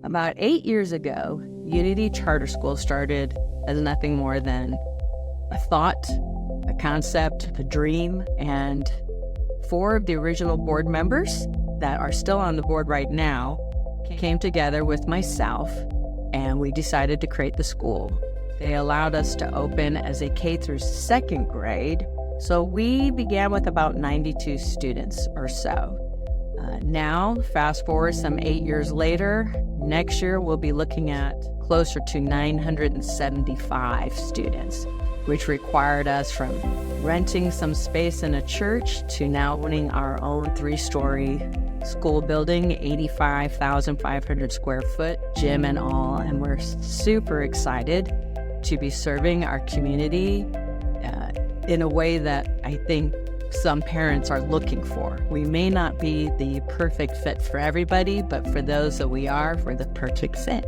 About 8 years ago, Unity Charter School started as nothing more than a thought, a concept, a dream, and four of the original board members that are still on the board right now came together with myself, and we decided to create the school. They allowed us to open as a K through second grade, so we began with about 92 students or so. Now, fast forward some 8 years later, next year we'll be looking at closer to 975 students, which required us from renting some space in a church to now owning our own 3-story school building, 85,500 square foot, gym and all, and we're super excited to be serving our community in a way that I think some parents are looking for. We may not be the perfect fit for everybody, but for those that we are, we're the perfect fit.